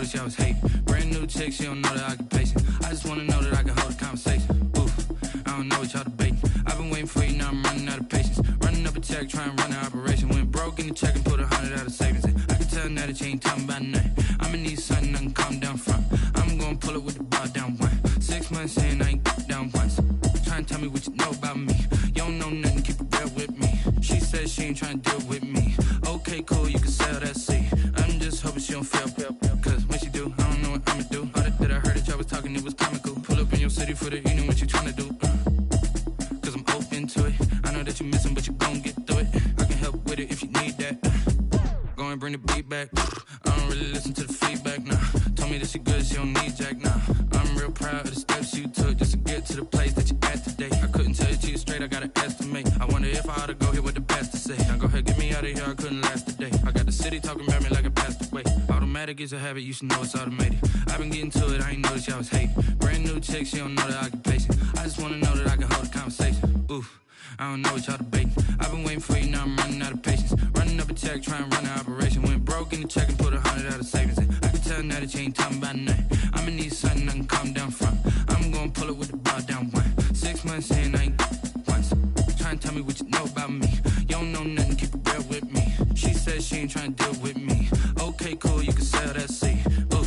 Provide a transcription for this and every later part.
notice y'all was hating. Brand new chick, she don't know the occupation. I just wanna know that I can hold a conversation. Oof, I don't know what y'all debating. I've been waiting for you, now I'm running out of patience. Running up a check, trying to run an operation. Went broke in the check and put 100 out of savings in. I can tell now that you ain't talking about nothing. I'ma need something I can calm down from. I'm gonna pull it with the bar down one. 6 months in, I ain't down once. Trying to tell me what you know about me. You don't know nothing, keep it real with me. She said she ain't trying to deal with me. Okay, cool, you can sell that seed. I'm just hoping she don't fail. Cause when she do, I don't know what I'ma do. All that I heard that y'all was talking, it was comical. Pull up in your city for the evening, what you trying to do? Cause I'm open to it. I know that you missing, but you gon' get through it. I can help with it if you need that. Go and bring the beat back. I don't really listen to the feedback, nah. Told me that she good, she don't need Jack, nah. I'm real proud of the steps you took just to get to the place that you at today. I couldn't tell you to you straight, I gotta estimate. I wonder if I ought to go here with the best to say. Now go ahead, get me out of here, I couldn't last a day. I got the city talking about me like I passed away. Automatic is a habit, you should know it's automated. I've been getting to it, I ain't noticed y'all was hating. Brand new chick, she don't know the occupation. I just wanna know that I can hold a conversation. Oof, I don't know what y'all debating. I've been waiting for you, now I'm running out of patience. Running up a check, trying to run an operation. Went broke in the check and put 100 out of savings in. I can tell now that you ain't talking about nothing. I'ma need something I can calm down from. I'm gonna pull it with the bar down one. 6 months in, I ain't once. Trying to tell me what you know about me. You don't know nothing, keep it real with me. She said she ain't trying to deal with me. Okay, cool, you can sell that seed. Ooh,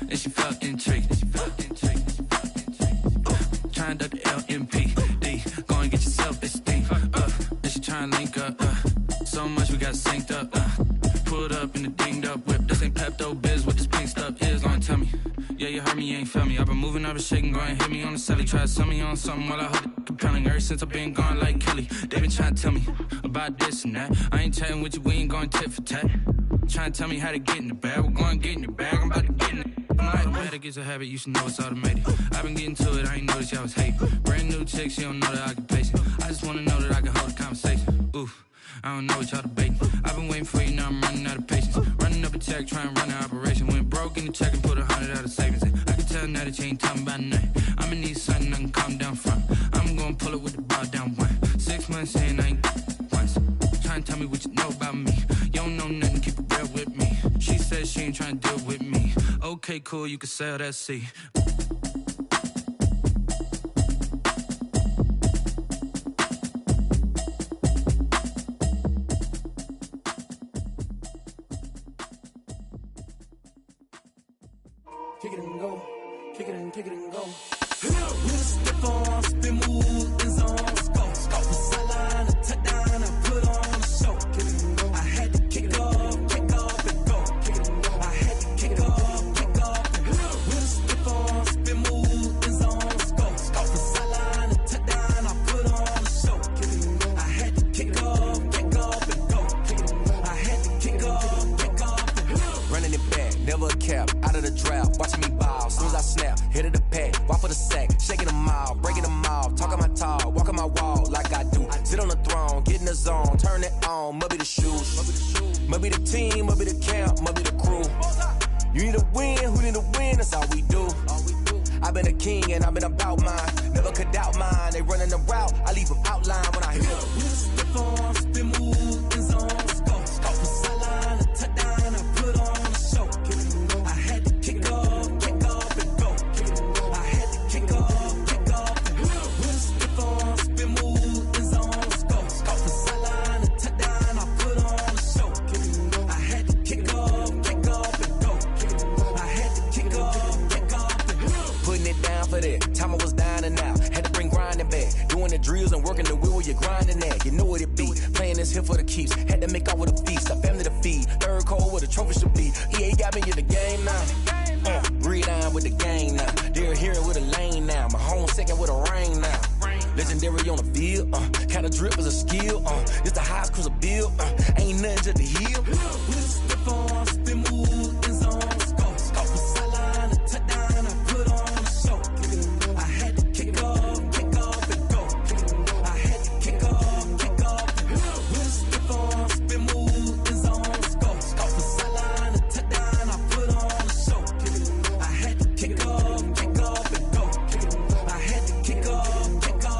and she felt intrigued. Trying to duck the LMPD. Go and get yourself esteem. And she trying to link up. So much we got synced up. Pulled up in the dinged up whip. This ain't Pepto Biz, what this pink stuff is. Go and tell me. Yeah, you heard me, you ain't felt me. I've been moving, I've been shaking, go and hit me on the celly. Try to sell me on something while I hold it compelling. Ever since I've been gone like Kelly, they been trying to tell me about this and that. I ain't chatting with you, we ain't going tit for tat. Trying to tell me how to get in the bag. We're going to get in the bag, I'm about to get in it. Automatic is a habit, you should know it's automated. I've been getting to it, I ain't noticed y'all was hating. Brand new chick, she don't know the occupation. I just wanna know that I can hold a conversation. Oof, I don't know what y'all debating. I've been waiting for you, now I'm running out of patience. Running up a check, trying to run an operation. Went broke in the check and put 100 out of savings in. I can tell now that you ain't talking about nothing. I'ma need something I can calm down from. I'm gonna pull it with the bar down one. 6 months in, I ain't once. Trying to tell me what you know about me. You don't know nothing, keep it real with me. She said she ain't trying to deal with me. Okay, cool, you can sell that seed. Kick it and go, kick it and go. With a stiff on, spin move, in zone, go. The sideline, a touchdown, I put on a show. Kick it and go. I had to kick off and go. Kick it and go. I had to kick off and go. With a stiff on, spin move, in zone, go. The sideline, a touchdown, I put on a show. Kick it and go. I had to kick off and go. Kick it and go. I had to kick off and go. Running it back, never a cap, out of the draft, watching me ball. Soon as I snap, hit of the pack, walk for the sack, shaking them all, breaking them off, talking my talk, walking my wall like I do. Sit on the throne, get in the zone, turn it on, must be the shoes, must be the team, must be the camp, must be the crew. You need a win, who need a win, that's all we do. I've been a king and I've been about mine, never could doubt mine. They running the route, I leave them outline when I hit them. With a stiff on, spin move, in zone, go. The sideline, a touchdown, I put on a show. Kick it and go. I had to kick off and go. Kick it and go. I had to kick off and go. With a stiff on, spin move, in zone, go. The sideline, a touchdown, I put on a show. Kick it and go. I had to kick off and go. Kick it and go. I had to kick off and go. Putting it down for that, time I was down and out, had to bring grinding back, doing the drills and working the wheel where you're grinding at, you know what it be, playing this here for the keeps, had to make out with a feast, a family to feed, third cold where the trophy should be, EA got me in the game now, breathe on with the game now, they're hearing with a lane now, my home second with a rain now, legendary on the field, kind of drip is a skill, it's the highest cruiser bill, ain't nothing just the heel. With a stiff on, spin move, in zone, go. The sideline, a touchdown, I put on a show. Kick it and go. I had to kick off and go. Kick it and go. I had to kick off and go. With a stiff on, spin move, in zone, go. The sideline, a touchdown, I put on a show. Kick it and go. I had to kick off and go. Kick it and go. I had to kick off and go.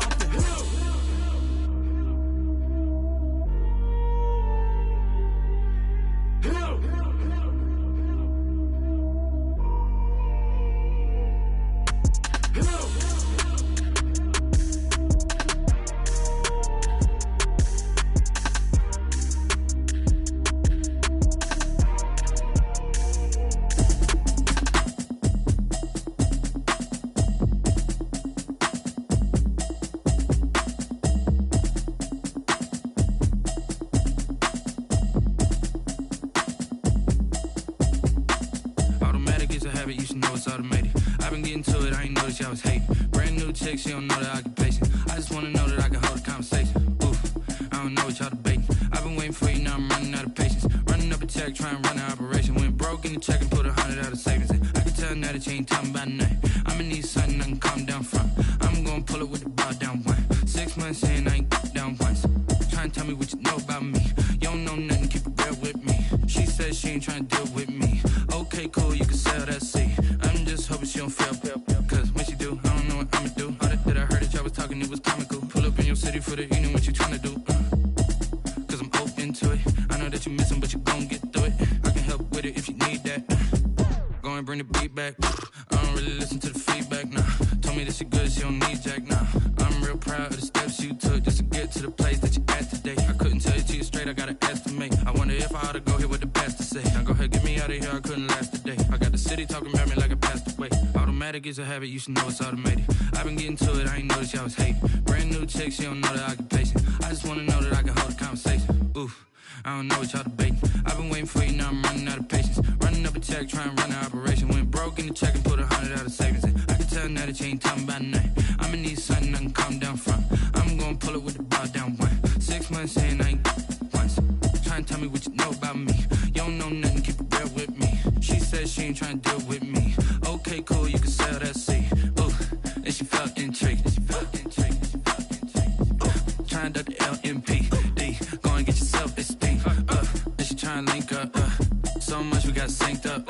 habit, you should know it's automated. I've been getting to it, I ain't noticed y'all was hating. Brand new chick, she don't know the occupation. I just wanna know that I can hold a conversation. Oof, I don't know what y'all debating. I've been waiting for you, now I'm running out of patience. Running up a check, trying to run an operation. Went broke in the check and put 100 out of savings in. I can tell now that you ain't talking about nothing. I'ma need something I can calm down from. I'm gonna pull it with the bar down one. 6 months in, I ain't down once. Trying to tell me what you know about me. You don't know nothing, keep it real with me. She said she ain't trying to deal with me. Okay, cool, you can sell that seat. I'm just hoping she don't fail. Cause when she do, I don't know what I'ma do. All that I heard that y'all was talking, it was comical. Pull up in your city for the evening, what you trying to do? Cause I'm open to it. I know that you missing, but you gon' get through it. I can help with it if you need that. Go and bring the beat back. I don't really listen to the feedback, nah. Told me that she good, she don't need jack, nah. I'm real proud of the steps you took just to get to the place that you at today. I couldn't tell you to you straight, I gotta estimate. I wonder if I ought to go here with the pastor say. Now go ahead, get me out of here, I couldn't last a day. I got the city talking about me like I passed away. Automatic is a habit, you should know it's automated. I've been getting to it, I ain't noticed y'all was hating. Brand new chick, she don't know the occupation. I just wanna know that I can hold a conversation. Oof, I don't know what y'all debating. I've been waiting for you, now I'm running out of patience. Running up a check, trying to run an operation. Went broke in the check and put 100 out of savings in. I can tell now that you ain't talking about nothing. I'ma need something I can calm down from. I'm gonna pull it with the bar down one. 6 months in, I ain't once. Trying to tell me what you know about me. You don't know nothing, keep it real with me. She said she ain't trying to deal with me. Okay, cool, you can sell that seat. Ooh, and she felt intrigued. Trying to the LMPD. Go and get yourself esteem. And she trying to link up. So much we got synced up.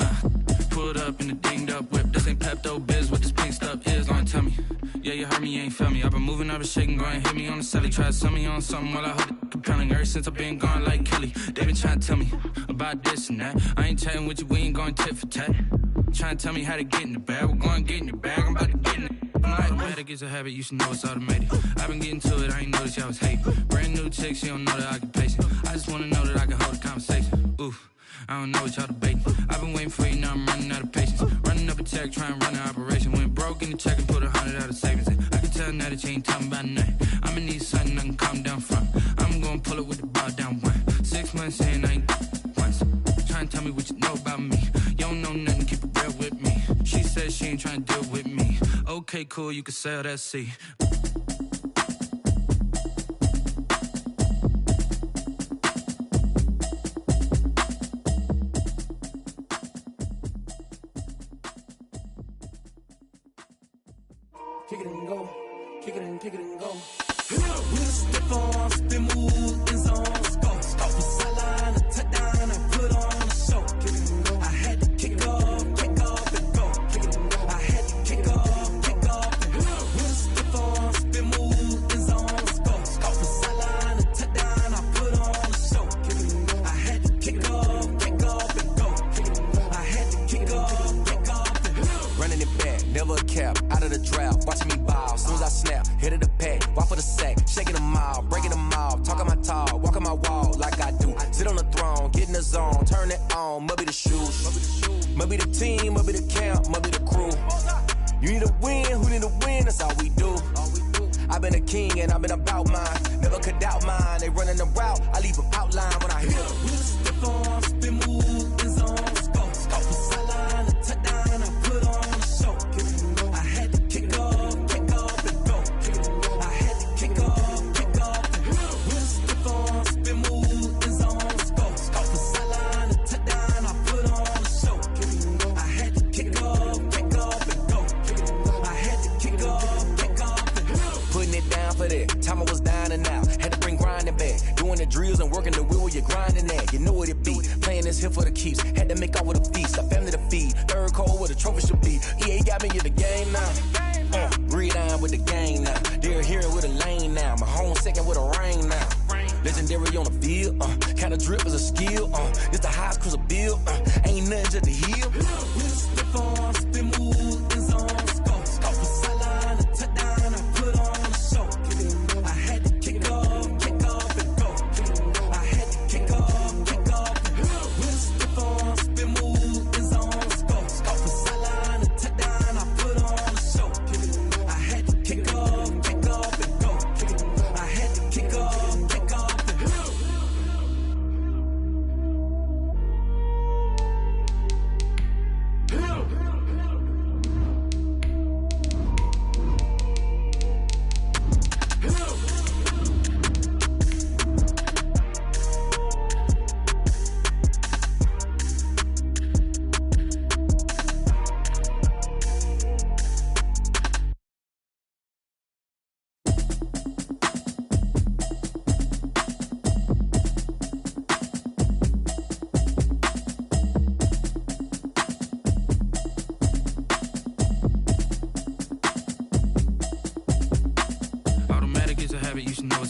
Pulled up in the dinged up whip. This ain't Pepto Biz, what this pink stuff is. Go and tell me. Yeah, you heard me, you ain't felt me. I've been moving, I've been shaking, go and hit me on the celly. Try to sell me on something while I hold it compelling. Ever since I've been gone like Kelly, they been trying to tell me about this and that. I ain't chatting with you, we ain't going tit for tat. Trying to tell me how to get in the bag. We're going to get in the bag, I'm about to get in it. Automatic is a habit, you should know it's automated. I've been getting to it, I ain't noticed y'all was hating. Brand new chick, she don't know the occupation. I just wanna know that I can hold a conversation. Oof, I don't know what y'all debating. I've been waiting for you, now I'm running out of patience. Running up a check, trying to run an operation. Went broke in the check and put 100 out of savings in. I can tell now that you ain't talking about nothing. I'ma need something I can calm down from. I'm gonna pull it with the bar down one. 6 months in, I ain't once. Trying to tell me what you know about me. You don't know nothing, keep it real with me. She said she ain't trying to deal with me. Okay, cool, you can sell that seat. Kick it and go, kick it and go. With a stiff on, spin move, in zone, let's go. From sideline to touchdown, I put on a show. Kick it and go. I had to kick off and go. Kick it and go. I had to kick off and go. With a stiff on, spin move, in zone, let's go. From sideline to touchdown, I put on a show. Kick it and go. I had to kick off and go. Kick it and go. I had to kick off and go. Running it back, never a cap, out of the draft, watching me ball. Soon as I snap, hit of the pack, walk for the sack, shaking them all, breaking them all, talking my talk, walking my wall like I do. Sit on the throne, get in the zone, turn it on, must be the shoes, must be the team, must be the camp, must be the crew. You need a win, who need a win, that's all we do. I've been a king and I've been about mine, never could doubt mine. They running the route, I leave them outline when I hit them. With a stiff on, spin move, in zone, let's go. From sideline to touchdown, I put on a show. Kick it and go. I had to kick off and go. Kick it and go. I had to kick off and go. With a stiff on, spin move, in zone, let's go. From sideline to touchdown, I put on a show. Kick it and go. I had to kick off and go. Kick it and go. I had to kick off and go. Putting it down for that, time I was down and out. Had to bring grinding back, doing the drills and working the wheel where you're grinding at. You know what it be, playing this here for the keeps. Had to make off with a feast, a family to feed. Third cold where the trophy should be. EA got me in the game now. Breed on with the game now. They're here with a lane now. My home second with a rain now. Legendary on the field, kinda drip is a skill. It's the highest cruiser bill, ain't nothing just to heal. With a stiff on, spin move, in zone, let's go. From sideline to touchdown, I put on a show. Kick it and go. I had to kick off and go. Kick it and go. I had to kick off and go. With a stiff on, spin move, in zone, let's go. From sideline to touchdown, I put on a show. Kick it and go. I had to kick off and go. Kick it and go. I had to kick off and go.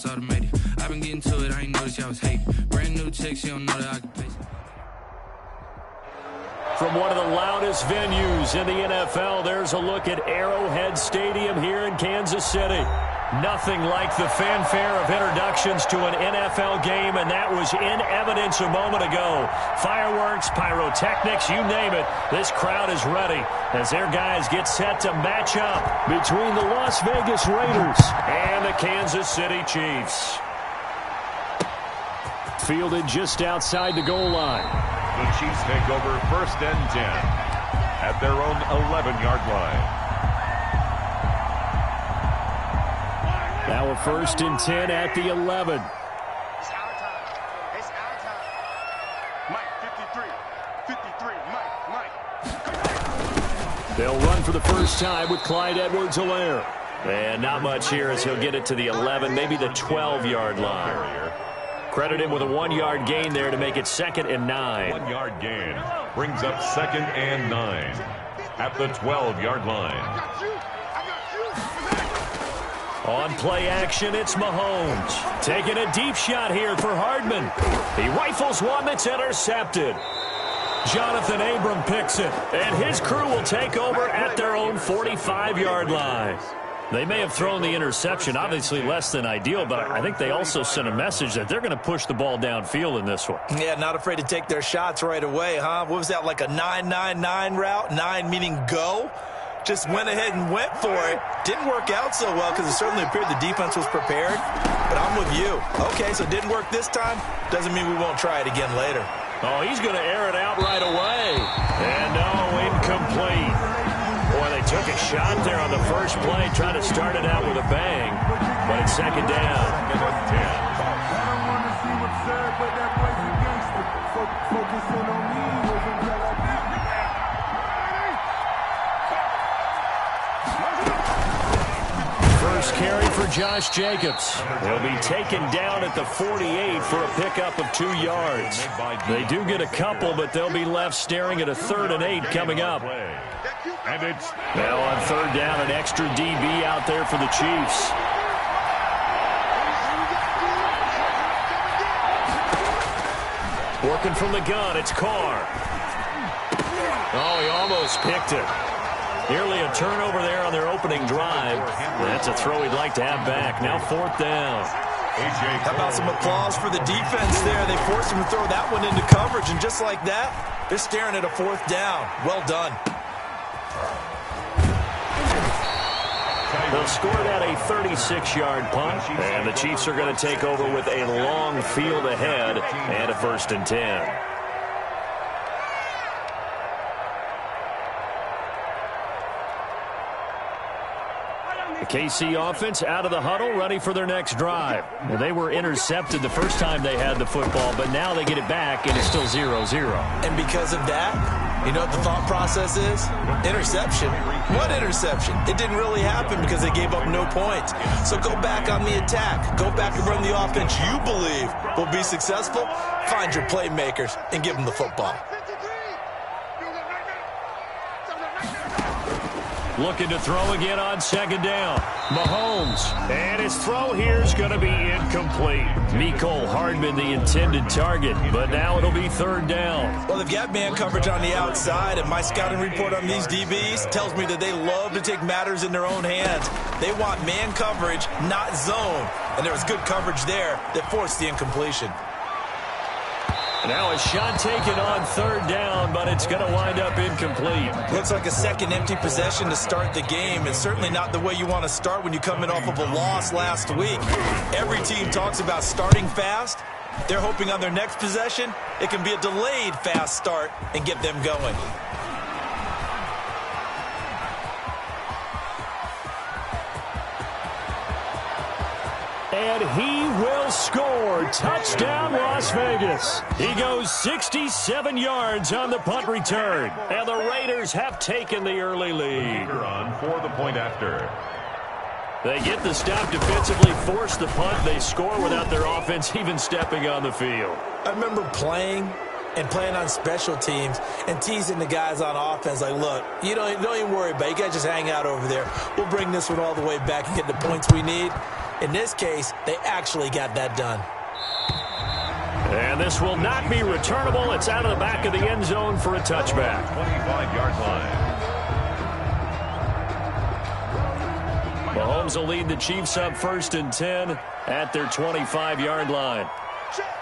it's automated. I've been getting to it, I ain't noticed y'all was hating. Brand new chick, she don't know that I can pace it. From one of the loudest venues in the NFL, there's a look at Arrowhead Stadium here in Kansas City. Nothing like the fanfare of introductions to an NFL game, and that was in evidence a moment ago. Fireworks, pyrotechnics, you name it. This crowd is ready as their guys get set to match up between the Las Vegas Raiders and the Kansas City Chiefs. Fielded just outside the goal line. The Chiefs take over 1st and 10 at their own 11-yard line. Now a 1st and 10 at the 11. It's our time. It's our time. Mike, 53. 53. Mike. They'll run for the first time with Clyde Edwards-Helaire. And not much here as he'll get it to the 11, maybe the 12-yard line. Credit him with a 1-yard gain there to make it 2nd and 9. 1-yard gain brings up 2nd and 9 at the 12-yard line. On play action, it's Mahomes. Taking a deep shot here for Hardman. He rifles one that's intercepted. Jonathan Abram picks it, and his crew will take over at their own 45-yard line. They may have thrown the interception, obviously less than ideal, but I think they also sent a message that they're going to push the ball downfield in this one. Yeah, not afraid to take their shots right away, huh? What was that, like a 9-9-9 route? 9 meaning go? Just went ahead and went for it. Didn't work out so well because it certainly appeared the defense was prepared. But I'm with you. Okay, so it didn't work this time. Doesn't mean we won't try it again later. Oh, he's going to air it out right away. And no, incomplete. Boy, they took a shot there on the first play, trying to start it out with a bang. But it's 2nd down. First carry for Josh Jacobs. He'll be taken down at the 48 for a pickup of 2 yards. They do get a couple, but they'll be left staring at a 3rd and 8 coming up. And it's now on 3rd down, an extra DB out there for the Chiefs. Working from the gun, it's Carr. Oh, he almost picked it. Nearly a turnover there on their opening drive. That's a throw he'd like to have back. Now 4th down. How about some applause for the defense there? They forced him to throw that one into coverage, and just like that, they're staring at a 4th down. Well done. They'll score that a 36-yard punt, and the Chiefs are going to take over with a long field ahead and a 1st and 10. The KC offense out of the huddle, ready for their next drive. Well, they were intercepted the first time they had the football, but now they get it back, and it's still 0-0. And because of that, you know what the thought process is? Interception. What interception? It didn't really happen because they gave up no points. So go back on the attack. Go back and run the offense you believe will be successful. Find your playmakers and give them the football. Looking to throw again on 2nd down. Mahomes. And his throw here is going to be incomplete. Mecole Hardman, the intended target, but now it'll be 3rd down. Well, they've got man coverage on the outside, and my scouting report on these DBs tells me that they love to take matters in their own hands. They want man coverage, not zone. And there was good coverage there that forced the incompletion. Now a shot taken on 3rd down, but it's going to wind up incomplete. Looks like a second empty possession to start the game, and certainly not the way you want to start when you come in off of a loss last week. Every team talks about starting fast. They're hoping on their next possession, it can be a delayed fast start and get them going. And he will score. Touchdown, Las Vegas. He goes 67 yards on the punt return. And the Raiders have taken the early lead. On for the point after. They get the stop defensively, force the punt. They score without their offense even stepping on the field. I remember playing on special teams and teasing the guys on offense like, look, don't even worry about it. You guys just hang out over there. We'll bring this one all the way back and get the points we need. In this case, they actually got that done. And this will not be returnable. It's out of the back of the end zone for a touchback. 25-yard line. Mahomes will lead the Chiefs up 1st and 10 at their 25-yard line. Check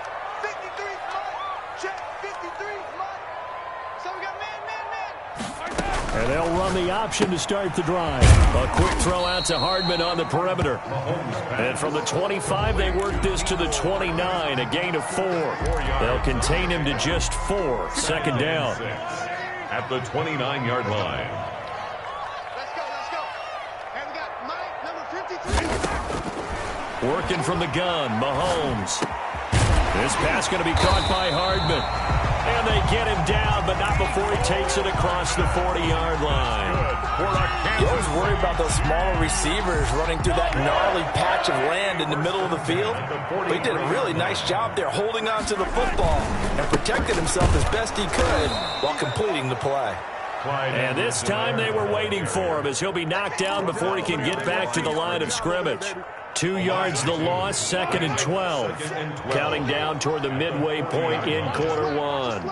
53, check 53, so we got man. And they'll run the option to start the drive. A quick throw out to Hardman on the perimeter. And from the 25, they work this to the 29, a gain of 4. They'll contain him to just 4. Second down. At the 29-yard line. Let's go. And we got Mike, number 53. Working from the gun, Mahomes. This pass going to be caught by Hardman. And they get him down, but not before he takes it across the 40-yard line. You always worry about those smaller receivers running through that gnarly patch of land in the middle of the field. But he did a really nice job there holding on to the football and protected himself as best he could while completing the play. And this time they were waiting for him as he'll be knocked down before he can get back to the line of scrimmage. 2 yards the loss, 2nd and 12. Counting down toward the midway point in quarter 1.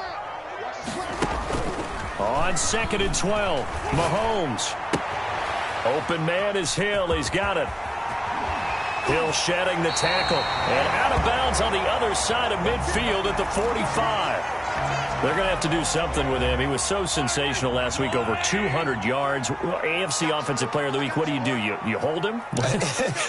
On 2nd and 12, Mahomes. Open man is Hill. He's got it. Hill shedding the tackle. And out of bounds on the other side of midfield at the 45. They're going to have to do something with him. He was so sensational last week, over 200 yards. AFC Offensive Player of the Week, what do? You hold him?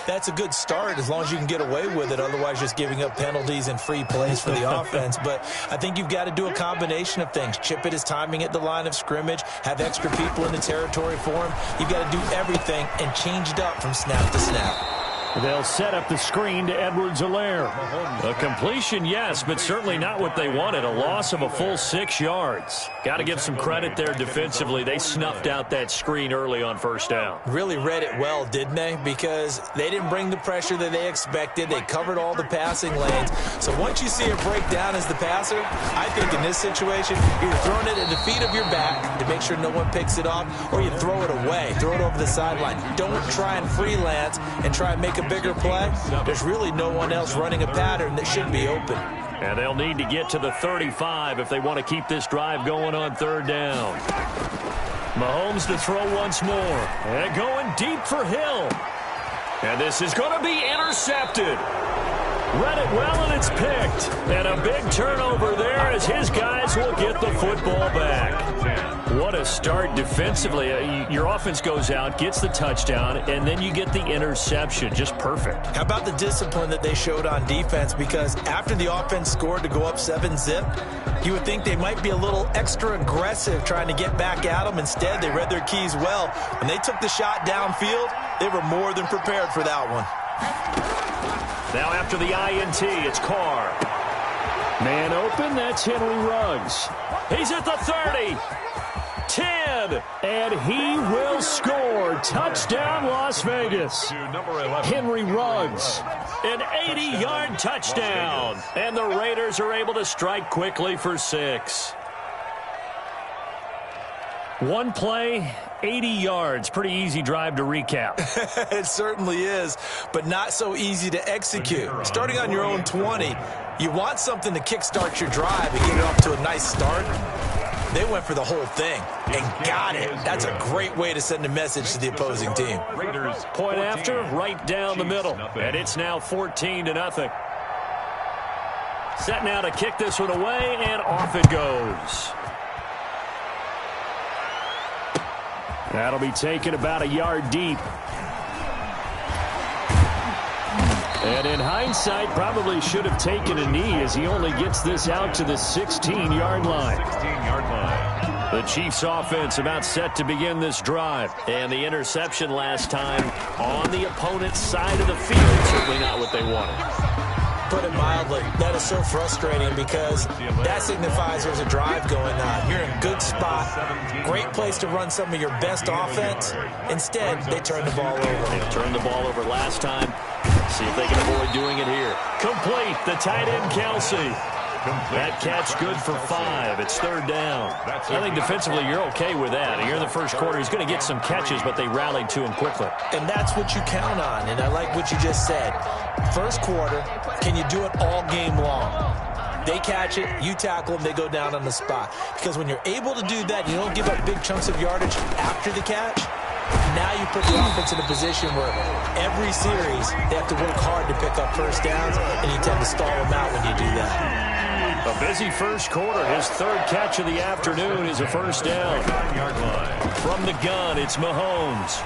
That's a good start as long as you can get away with it. Otherwise, just giving up penalties and free plays for the offense. But I think you've got to do a combination of things. Chip it his timing at the line of scrimmage, have extra people in the territory for him. You've got to do everything and change it up from snap to snap. They'll set up the screen to Edwards-Helaire. A completion, yes, but certainly not what they wanted. A loss of a full 6 yards. Got to give some credit there defensively. They snuffed out that screen early on 1st down. Really read it well, didn't they? Because they didn't bring the pressure that they expected. They covered all the passing lanes. So once you see it break down as the passer, I think in this situation, you're throwing it at the feet of your back to make sure no one picks it off, or you throw it away. Throw it over the sideline. Don't try and freelance and try and make a bigger play. There's really no one else running a pattern that should be open. And they'll need to get to the 35 if they want to keep this drive going on 3rd down. Mahomes to throw once more. And going deep for Hill. And this is going to be intercepted. Read it well, and it's picked. And a big turnover there as his guys will get the football back. What a start defensively. Your offense goes out, gets the touchdown, and then you get the interception. Just perfect. How about the discipline that they showed on defense? Because after the offense scored to go up 7-zip, you would think they might be a little extra aggressive trying to get back at them. Instead, they read their keys well. When they took the shot downfield, they were more than prepared for that one. Now after the INT, it's Carr. Man open, that's Henry Ruggs. He's at the 30. 10, and he will score. Touchdown, Las Vegas. Henry Ruggs, an 80-yard touchdown. And the Raiders are able to strike quickly for 6. One play, 80 yards. Pretty easy drive to recap. It certainly is, but not so easy to execute. Starting on your own 20, you want something to kickstart your drive and get it off to a nice start. They went for the whole thing and got it. That's a great way to send a message to the opposing team. Point after, right down the middle. And it's now 14-0. Set now to kick this one away, and off it goes. That'll be taken about a yard deep. And in hindsight, probably should have taken a knee as he only gets this out to the 16-yard line. 16-yard line. The Chiefs offense about set to begin this drive. And the interception last time on the opponent's side of the field. Certainly not what they wanted. Put it mildly, that is so frustrating because that signifies there's a drive going on. You're in a good spot, great place to run some of your best offense. Instead, they turn the ball over. They turned the ball over last time. See if they can avoid doing it here. Complete, the tight end Kelsey. That catch good for 5. It's third down. I think defensively you're okay with that. Here in the first quarter, he's going to get some catches, but they rallied to him quickly. And that's what you count on, and I like what you just said. First quarter, can you do it all game long? They catch it, you tackle them, they go down on the spot. Because when you're able to do that, you don't give up big chunks of yardage after the catch. Now you put the offense in a position where every series they have to work hard to pick up first downs, and you tend to stall them out when you do that. A busy first quarter. His third catch of the afternoon is a first down. From the gun, it's Mahomes.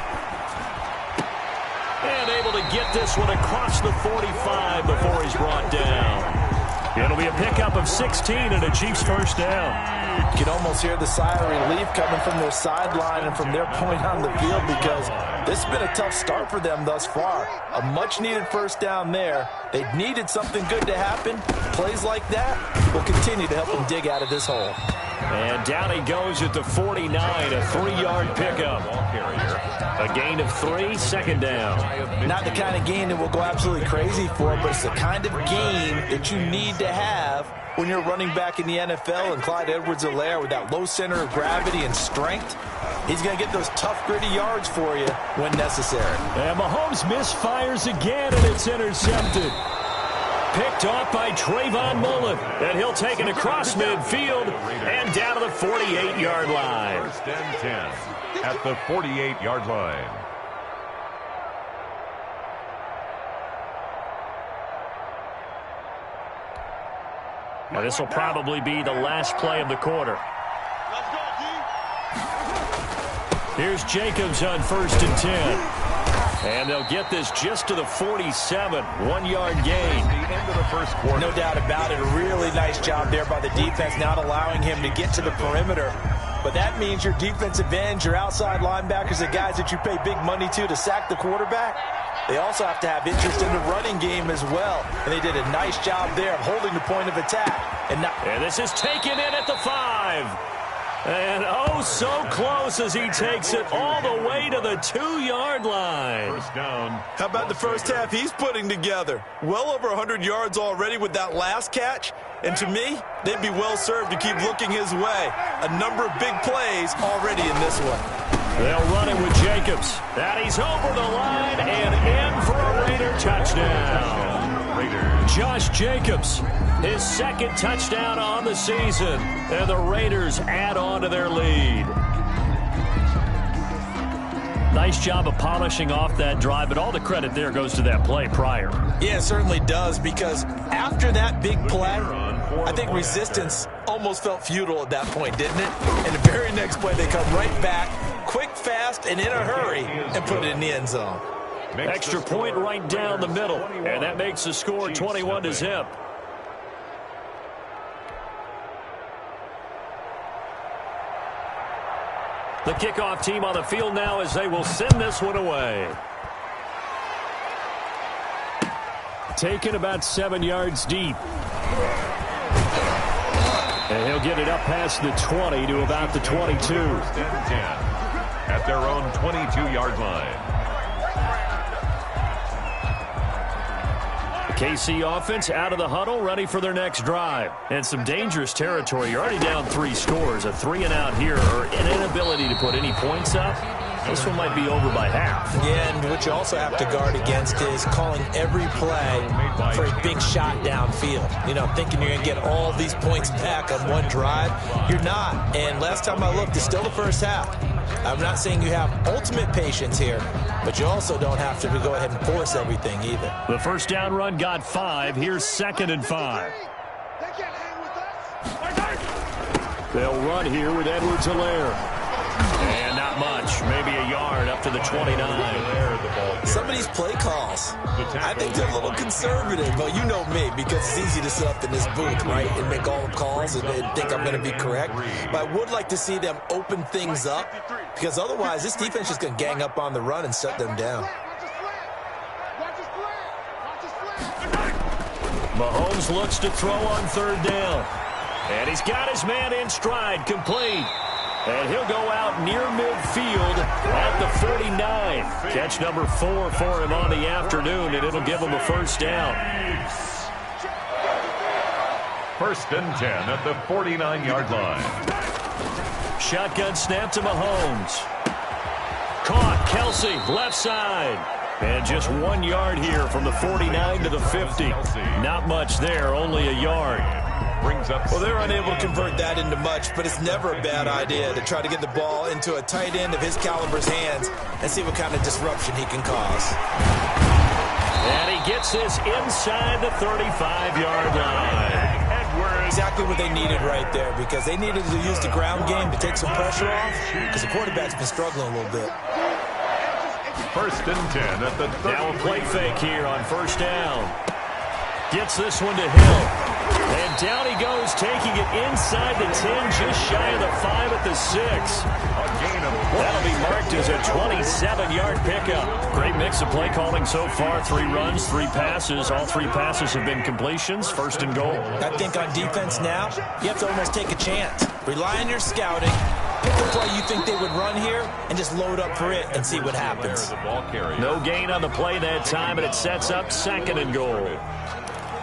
And able to get this one across the 45 before he's brought down. It'll be a pickup of 16 and a Chiefs first down. You can almost hear the sigh of relief coming from their sideline and from their point on the field, because this has been a tough start for them thus far. A much-needed first down there. They needed something good to happen. Plays like that will continue to help them dig out of this hole. And down he goes at the 49, a 3-yard pickup. A gain of 3, second down. Not the kind of gain that we'll go absolutely crazy for, but it's the kind of gain that you need to have when you're running back in the NFL. And Clyde Edwards-Helaire, with that low center of gravity and strength, he's going to get those tough, gritty yards for you when necessary. And Mahomes misfires again, and it's intercepted. Picked off by Trayvon Mullen, and he'll take it across midfield and down to the 48-yard line. First and 10 at the 48-yard line. Now this will probably be the last play of the quarter. Here's Jacobs on first and 10. And they'll get this just to the 47, 1-yard gain. The end of the first quarter. No doubt about it. A really nice job there by the defense, not allowing him to get to the perimeter. But that means your defensive ends, your outside linebackers, the guys that you pay big money to sack the quarterback, they also have to have interest in the running game as well. And they did a nice job there of holding the point of attack. And this is taken in at the 5. And oh, so close as he takes it all the way to the 2-yard line. First down. How about the first half he's putting together? Well over 100 yards already with that last catch. And to me, they'd be well served to keep looking his way. A number of big plays already in this one. They'll run it with Jacobs. And he's over the line and in for a Raider touchdown. Josh Jacobs, his second touchdown on the season. And the Raiders add on to their lead. Nice job of polishing off that drive, but all the credit there goes to that play prior. Yeah, it certainly does, because after that big play, I think resistance almost felt futile at that point, didn't it? And the very next play, they come right back, quick, fast, and in a hurry, and put it in the end zone. Extra point right down the middle, and that makes the score 21-0. The kickoff team on the field now as they will send this one away. Taken about 7 yards deep. And he'll get it up past the 20 to about the 22. First and 10 at their own 22-yard line. KC offense out of the huddle, ready for their next drive. And some dangerous territory. You're already down 3 scores. A 3-and-out here, or an inability to put any points up. This one might be over by half. Yeah, and what you also have to guard against is calling every play for a big shot downfield. You know, thinking you're going to get all these points back on one drive. You're not. And last time I looked, it's still the first half. I'm not saying you have ultimate patience here, but you also don't have to go ahead and force everything either. The first down run got 5. Here's 2nd and 5. They'll run here with Edwards-Helaire. And not much. Maybe a yard up to the 29. Some of these play calls, I think they're a little conservative, but you know me, because it's easy to sit up in this booth, right, and make all the calls and think I'm going to be correct. But I would like to see them open things up, because otherwise this defense is going to gang up on the run and shut them down. Mahomes looks to throw on 3rd down. And he's got his man in stride, complete. And he'll go out near midfield at the 49. Catch number 4 for him on the afternoon, and it'll give him a first down. First and 10 at the 49-yard line. Shotgun snap to Mahomes. Caught. Kelsey, left side. And just 1 yard here from the 49 to the 50. Not much there, only a yard. Well, they're unable to convert that into much, but it's never a bad idea to try to get the ball into a tight end of his caliber's hands and see what kind of disruption he can cause. And he gets this inside the 35-yard line. Exactly what they needed right there, because they needed to use the ground game to take some pressure off, because the quarterback's been struggling a little bit. First and 10 at the 30. Now a play fake here on first down. Gets this one to Hill. And down he goes, taking it inside the 10, just shy of the 5 at the 6. That'll be marked as a 27-yard pickup. Great mix of play calling so far. 3 runs, 3 passes. All 3 passes have been completions. First and goal. I think on defense now, you have to almost take a chance. Rely on your scouting. Pick the play you think they would run here and just load up for it and see what happens. No gain on the play that time, and it sets up second and goal.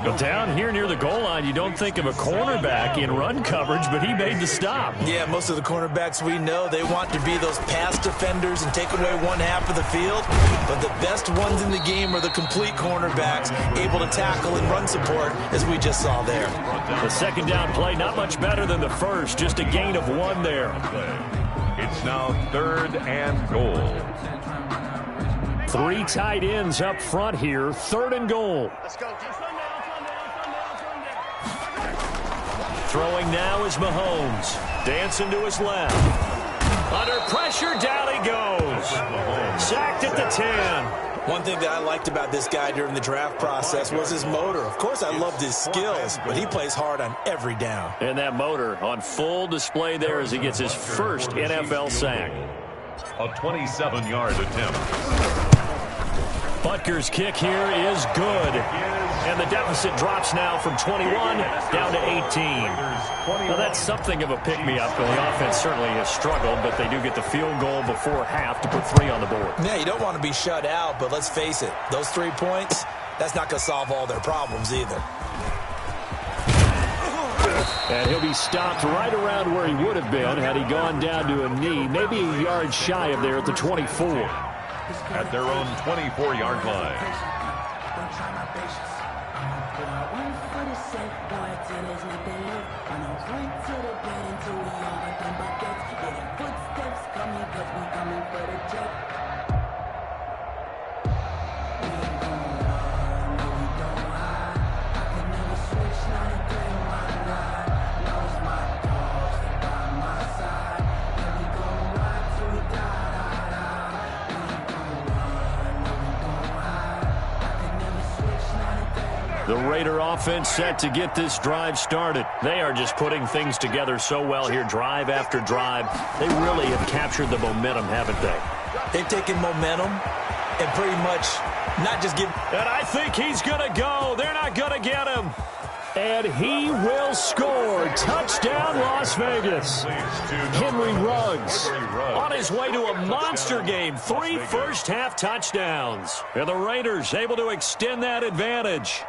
But down here near the goal line, you don't think of a cornerback in run coverage, but he made the stop. Yeah, most of the cornerbacks we know, they want to be those pass defenders and take away one half of the field. But the best ones in the game are the complete cornerbacks, able to tackle and run support, as we just saw there. The second down play, not much better than the first, just a gain of 1 there. It's now third and goal. 3 tight ends up front here, third and goal. Let's go. Throwing now is Mahomes. Dancing to his left. Under pressure, down he goes. Sacked at the 10. One thing that I liked about this guy during the draft process was his motor. Of course, I loved his skills, but he plays hard on every down. And that motor on full display there as he gets his first NFL sack. A 27-yard attempt. Butker's kick here is good. And the deficit drops now from 21 down to 18. Now that's something of a pick-me-up. The offense certainly has struggled, but they do get the field goal before half to put 3 on the board. Yeah, you don't want to be shut out, but let's face it, those 3 points, that's not going to solve all their problems either. And he'll be stopped right around where he would have been had he gone down to a knee, maybe a yard shy of there at the 24. At their own 24-yard line. The Raider offense set to get this drive started. They are just putting things together so well here, drive after drive. They really have captured the momentum, haven't they? They've taken momentum and pretty much not just give... And I think he's going to go. They're not going to get him. And he will score. Touchdown, Las Vegas. Henry Ruggs on his way to a monster game. 3 first-half touchdowns. And the Raiders able to extend that advantage.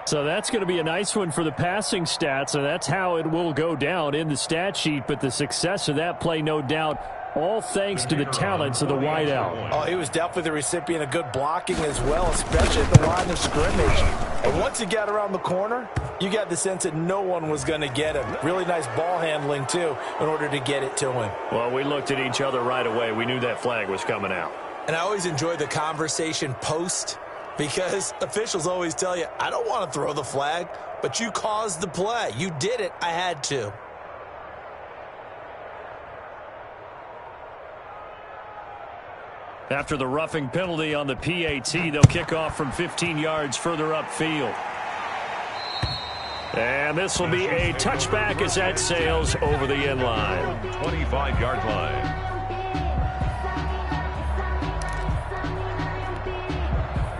So that's going to be a nice one for the passing stats, and that's how it will go down in the stat sheet. But the success of that play, no doubt, all thanks to the talents of the wideout. Oh, he was definitely the recipient of good blocking as well, especially at the line of scrimmage. And once he got around the corner, you got the sense that no one was going to get him. Really nice ball handling, too, in order to get it to him. Well, we looked at each other right away. We knew that flag was coming out. And I always enjoy the conversation post, because officials always tell you, I don't want to throw the flag, but you caused the play. You did it. I had to. After the roughing penalty on the PAT, they'll kick off from 15 yards further upfield. And this will be a touchback as that sails over the end line. 25-yard line.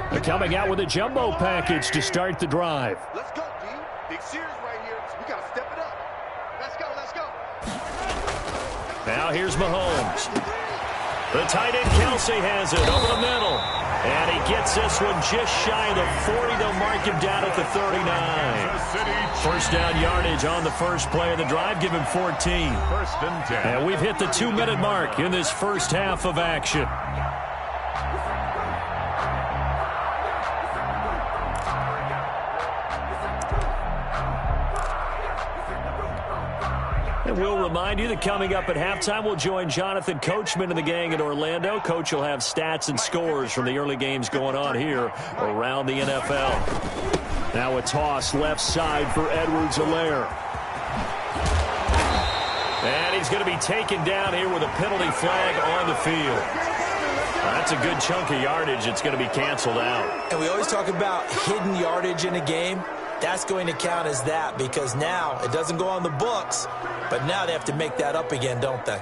They're coming out with a jumbo package to start the drive. Let's go, D. Big series right here. We got to step it up. Let's go, let's go. Now here's Mahomes. The tight end Kelsey has it over the middle. And he gets this one just shy of the 40. They'll mark him down at the 39. First down yardage on the first play of the drive. Give him 14. First and 10. And we've hit the 2-minute mark in this first half of action. And we'll remind you that coming up at halftime, we'll join Jonathan Coachman and the gang in Orlando. Coach will have stats and scores from the early games going on here around the NFL. Now a toss left side for Edwards-Helaire. And he's going to be taken down here with a penalty flag on the field. That's a good chunk of yardage. It's going to be canceled out. And we always talk about hidden yardage in a game. That's going to count as that because now it doesn't go on the books, but now they have to make that up again, don't they?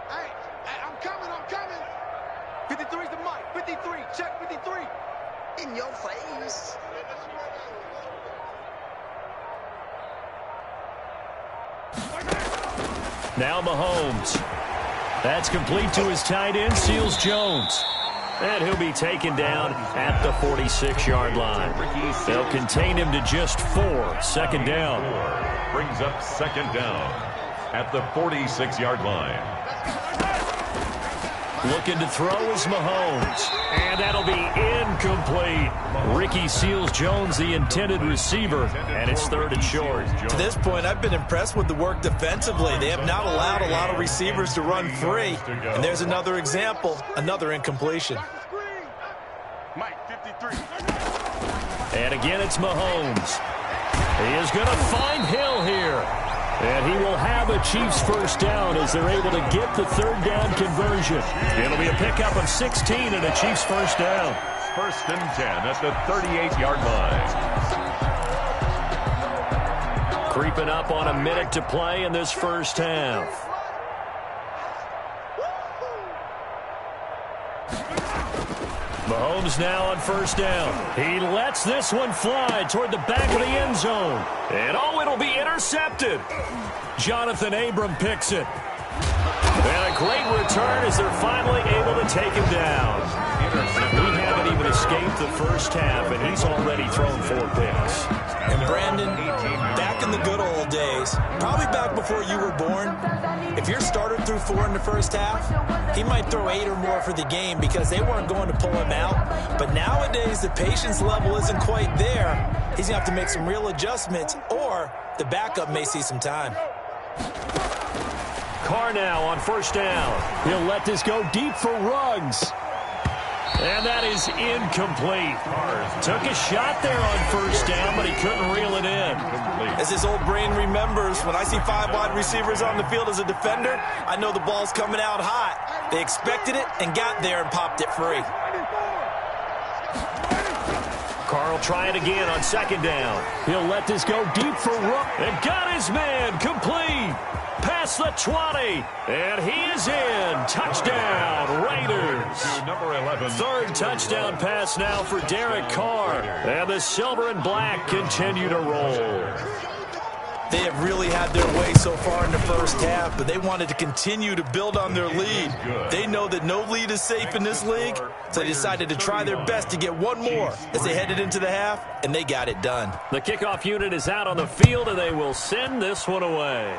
Hey, I'm coming. 53's the mic. 53. Check 53. In your face. Now Mahomes. That's complete to his tight end, Seals Jones. And he'll be taken down at the 46-yard line. They'll contain him to just 4. Second down. Brings up second down at the 46-yard line. Looking to throw is Mahomes. And that'll be incomplete. Ricky Seals-Jones, the intended receiver, and it's third and short. To this point, I've been impressed with the work defensively. They have not allowed a lot of receivers to run free. And there's another example, another incompletion. Mike, 53. And again, it's Mahomes. He is going to find Hill here. And he will have a Chiefs first down as they're able to get the third down conversion. It'll be a pickup of 16 and a Chiefs first down. First and 10 at the 38-yard line. Creeping up on a minute to play in this first half. Mahomes now on first down. He lets this one fly toward the back of the end zone. And it'll be intercepted. Jonathan Abram picks it. And a great return as they're finally able to take him down. We haven't even escaped the first half, and he's already thrown 4 picks. And Brandon, back in the good old days, probably back before you were born, if your starter threw 4 in the first half, he might throw 8 or more for the game because they weren't going to pull him out. But nowadays, the patience level isn't quite there. He's going to have to make some real adjustments, or the backup may see some time. Carr now on first down. He'll let this go deep for Ruggs. And that is incomplete. Took a shot there on first down, but he couldn't reel it in. As his old brain remembers, when I see 5 wide receivers on the field as a defender, I know the ball's coming out hot. They expected it and got there and popped it free. Carr will try it again on second down. He'll let this go deep for Ruggs. And got his man complete. Past the 20, and he is in. Touchdown, Raiders. Number 11. Third touchdown pass now for Derek Carr. And the silver and black continue to roll. They have really had their way so far in the first half, but they wanted to continue to build on their lead. They know that no lead is safe in this league, so they decided to try their best to get one more as they headed into the half, and they got it done. The kickoff unit is out on the field, and they will send this one away.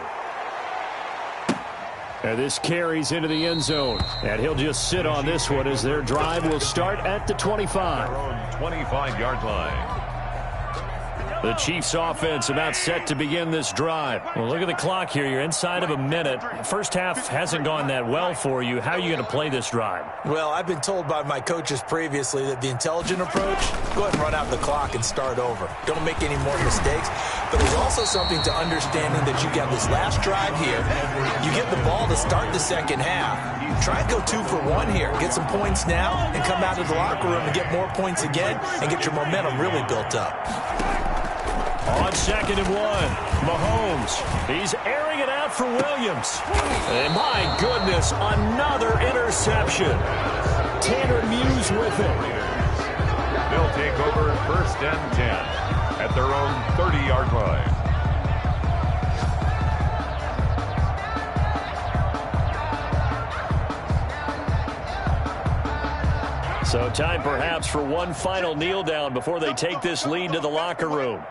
And this carries into the end zone. And he'll just sit on this one as their drive will start at the 25. 25-yard line. The Chiefs offense about set to begin this drive. Well, look at the clock here. You're inside of a minute. First half hasn't gone that well for you. How are you going to play this drive? Well, I've been told by my coaches previously that the intelligent approach, go ahead and run out the clock and start over. Don't make any more mistakes. But there's also something to understanding that you got this last drive here. You get the ball to start the second half. Try and go 2 for 1 here. Get some points now and come out of the locker room and get more points again and get your momentum really built up. On second and 1, Mahomes. He's airing it out for Williams. And my goodness, another interception. Tanner Muse with it. They'll take over 1st and 10 at their own 30-yard line. So time perhaps for one final kneel down before they take this lead to the locker room.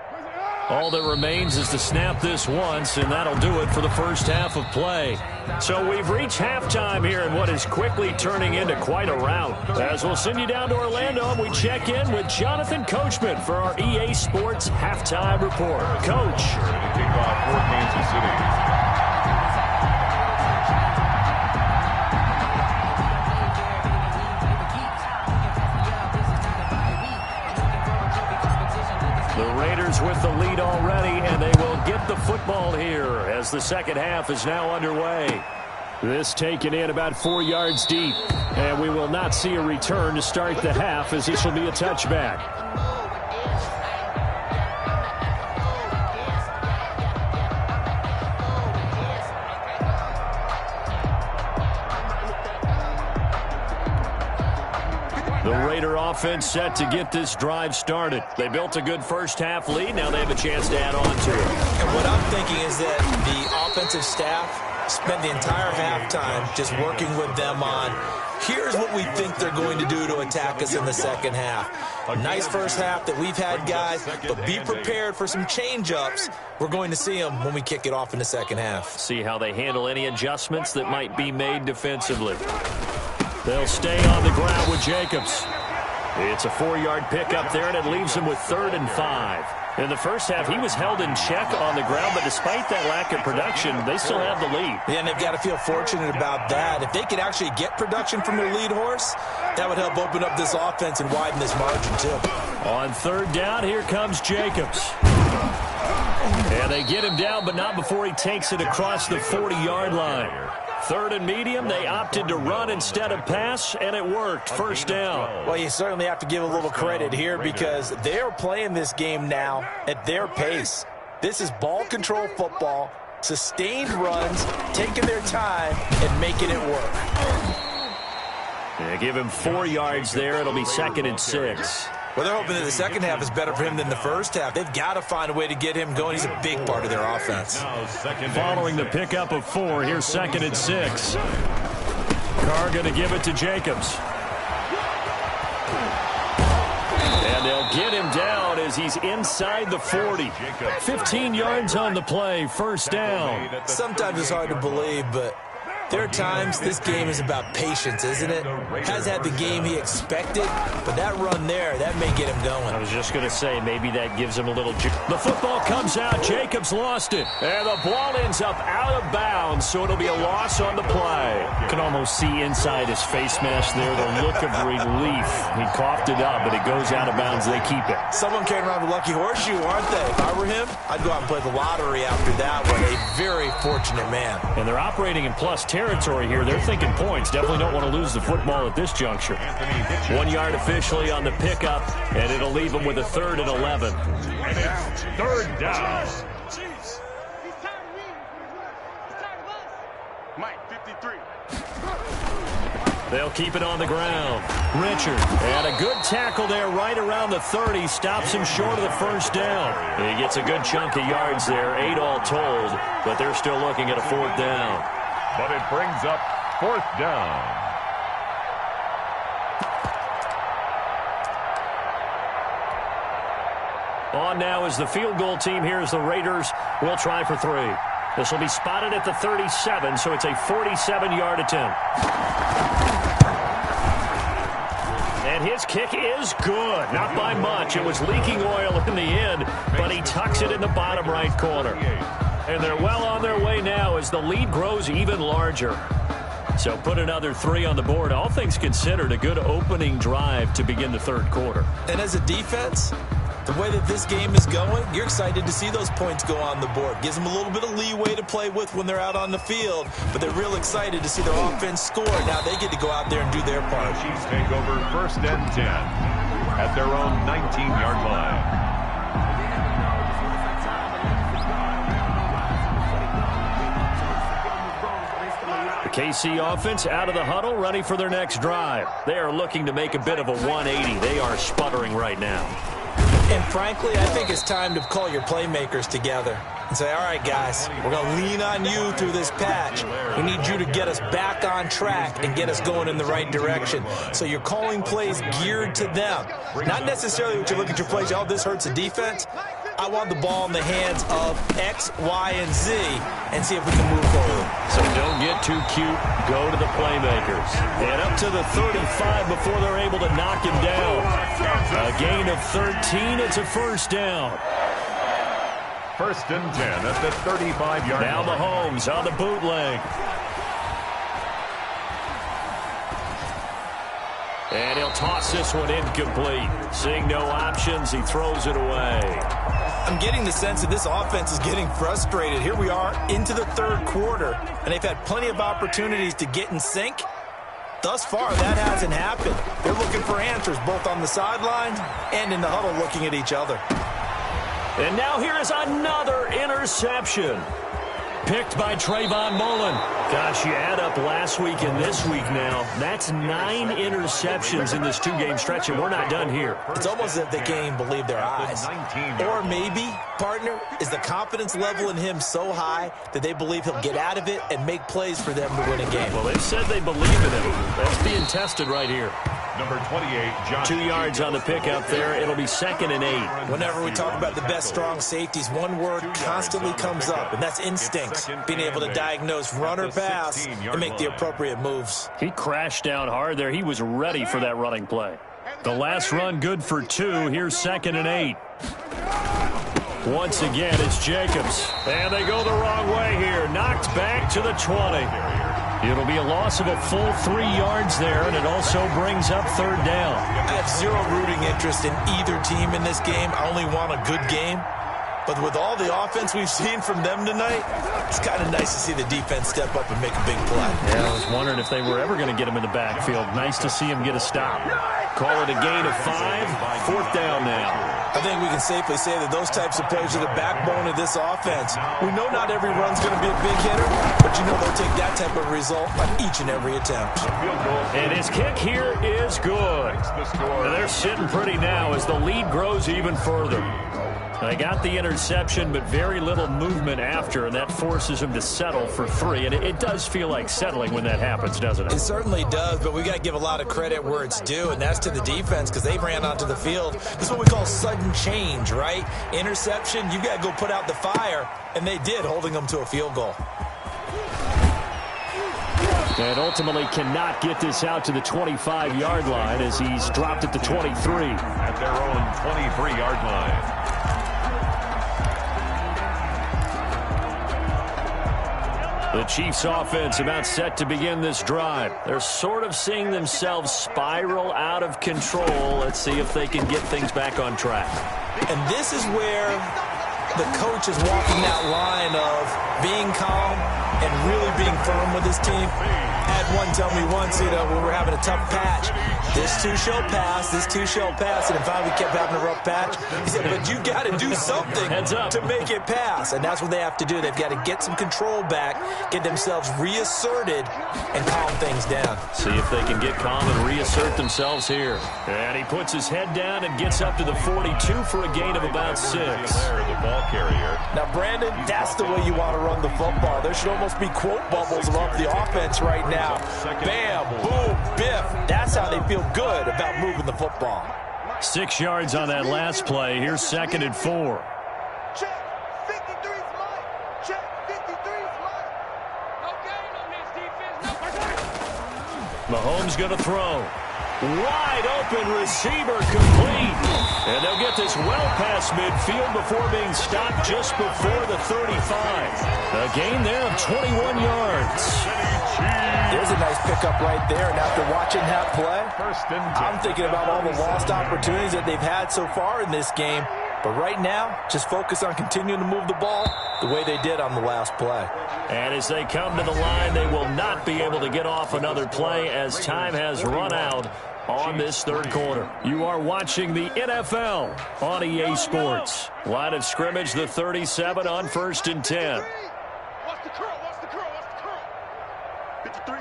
All that remains is to snap this once, and that'll do it for the first half of play. So we've reached halftime here in what is quickly turning into quite a rout. As we'll send you down to Orlando, and we check in with Jonathan Coachman for our EA Sports Halftime Report. Coach. Kick off for Kansas City. The Raiders with the lead already, and they will get the football here as the second half is now underway. This taken in about 4 yards deep, and we will not see a return to start the half as this will be a touchback. The Raider offense set to get this drive started. They built a good first half lead. Now they have a chance to add on to it. And what I'm thinking is that the offensive staff spent the entire halftime just working with them on, here's what we think they're going to do to attack us in the second half. A nice first half that we've had, guys, but be prepared for some change-ups. We're going to see them when we kick it off in the second half. See how they handle any adjustments that might be made defensively. They'll stay on the ground with Jacobs. It's a 4-yard pickup there, and it leaves him with 3rd and 5. In the first half, he was held in check on the ground, but despite that lack of production, they still have the lead. Yeah, and they've got to feel fortunate about that. If they could actually get production from their lead horse, that would help open up this offense and widen this margin, too. On 3rd down, here comes Jacobs. And they get him down, but not before he takes it across the 40-yard line. 3rd and medium, they opted to run instead of pass, and it worked. First down. Well, you certainly have to give a little credit here because they're playing this game now at their pace. This is ball control football, sustained runs, taking their time, and making it work. They give him 4 yards there. It'll be 2nd and 6. Well, they're hoping that the second half is better for him than the first half. They've got to find a way to get him going. He's a big part of their offense. Following the pickup of 4, here's 2nd and 6. Carr going to give it to Jacobs. And they'll get him down as he's inside the 40. 15 yards on the play, first down. Sometimes it's hard to believe, but there are times this game is about patience, isn't it? Has had the game he expected, but that run there, that may get him going. I was just going to say, maybe that gives him a little... The football comes out. Jacobs lost it. And the ball ends up out of bounds, so it'll be a loss on the play. You can almost see inside his face mask there the look of relief. He coughed it up, but it goes out of bounds. They keep it. Someone carrying around the lucky horseshoe, aren't they? If I were him, I'd go out and play the lottery after that one. A very fortunate man. And they're operating in plus territory here. They're thinking points. Definitely don't want to lose the football at this juncture. 1 yard officially on the pickup, and it'll leave them with a 3rd and 11. And it's 3rd down. Cheifs. He's tired of me. He's tired of us. Mike, 53. They'll keep it on the ground. Richard, and a good tackle there right around the 30. Stops him short of the first down. He gets a good chunk of yards there, 8 all told, but they're still looking at a 4th down. But it brings up 4th down. On now is the field goal team here as the Raiders will try for 3. This will be spotted at the 37, so it's a 47-yard attempt. And his kick is good. Not by much. It was leaking oil in the end, but he tucks it in the bottom right corner. And they're well on their way now as the lead grows even larger. So put another 3 on the board. All things considered, a good opening drive to begin the 3rd quarter. And as a defense, the way that this game is going, you're excited to see those points go on the board. Gives them a little bit of leeway to play with when they're out on the field, but they're real excited to see their offense score. Now they get to go out there and do their part. Chiefs take over 1st and 10 at their own 19-yard line. The KC offense out of the huddle, ready for their next drive. They are looking to make a bit of a 180. They are sputtering right now. And frankly, I think it's time to call your playmakers together and say, all right, guys, we're going to lean on you through this patch. We need you to get us back on track and get us going in the right direction. So you're calling plays geared to them. Not necessarily what you look at your plays, oh, this hurts the defense. I want the ball in the hands of X, Y, and Z and see if we can move forward. So don't get too cute. Go to the playmakers. And up to the 35 before they're able to knock him down. A gain of 13. It's a first down. First and 10 at the 35-yard line. Now Mahomes on the bootleg. And he'll toss this one incomplete. Seeing no options, he throws it away. I'm getting the sense that this offense is getting frustrated. Here we are into the third quarter, and they've had plenty of opportunities to get in sync. Thus far, that hasn't happened. They're looking for answers both on the sideline and in the huddle looking at each other. And now here is another interception. Picked by Trayvon Mullen. Gosh, you add up last week and this week now. That's 9 interceptions in this 2-game stretch, and we're not done here. It's almost as if they can't even believe their eyes. Or maybe, partner, is the confidence level in him so high that they believe he'll get out of it and make plays for them to win a game. Well, they've said they believe in him. That's being tested right here. Number 28, Josh. 2 yards on the pick out there. It'll be 2nd and 8. Whenever we talk about the best strong safeties, one word constantly comes up, and that's instinct. Being able to diagnose run or pass and make the appropriate moves. He crashed down hard there. He was ready for that running play. The last run good for 2. Here's 2nd and 8. Once again, it's Jacobs. And they go the wrong way here. Knocked back to the 20. It'll be a loss of a full 3 yards there, and it also brings up 3rd down. I have zero rooting interest in either team in this game. I only want a good game. But with all the offense we've seen from them tonight, it's kind of nice to see the defense step up and make a big play. Yeah, I was wondering if they were ever going to get him in the backfield. Nice to see him get a stop. Call it a gain of 5. 4th down now. I think we can safely say that those types of plays are the backbone of this offense. We know not every run's going to be a big hitter, but you know they'll take that type of result on each and every attempt. And his kick here is good. And they're sitting pretty now as the lead grows even further. They got the interception, but very little movement after, and that forces him to settle for 3. And it does feel like settling when that happens, doesn't it? It certainly does, but we got to give a lot of credit where it's due, and that's to the defense because they ran onto the field. This is what we call sudden change, right? Interception, you got to go put out the fire, and they did, holding them to a field goal. And ultimately cannot get this out to the 25-yard line as he's dropped at the 23. At their own 23-yard line. The Chiefs offense about set to begin this drive. They're sort of seeing themselves spiral out of control. Let's see if they can get things back on track. And this is where the coach is walking that line of being calm and really being firm with his team. I had one tell me once, when we were having a tough patch, this too shall pass, this too shall pass, and finally we kept having a rough patch. He said, but you got to do something to make it pass, and that's what they have to do. They've got to get some control back, get themselves reasserted, and calm things down. See if they can get calm and reassert themselves here. And he puts his head down and gets up to the 42 for a gain of about 6. The ball carrier. Now, Brandon, that's the way you want to run the football. There should almost be quote bubbles above the offense right now. Bam, boom, biff. That's how they feel good about moving the football. 6 yards on that last play. Here's 2nd and 4. Check. 53's mine. Check. 53's mine. No gain on this defense. Mahomes going to throw. Wide open receiver complete. And they'll get this well past midfield before being stopped just before the 35. A gain there of 21 yards. There's a nice pickup right there. And after watching that play, I'm thinking about all the lost opportunities that they've had so far in this game. But right now, just focus on continuing to move the ball the way they did on the last play. And as they come to the line, they will not be able to get off another play as time has run out on this third quarter. You are watching the NFL on EA Sports. Line of scrimmage, the 37 on 1st and 10. What's the curl? What's the curl? What's the curl? 53.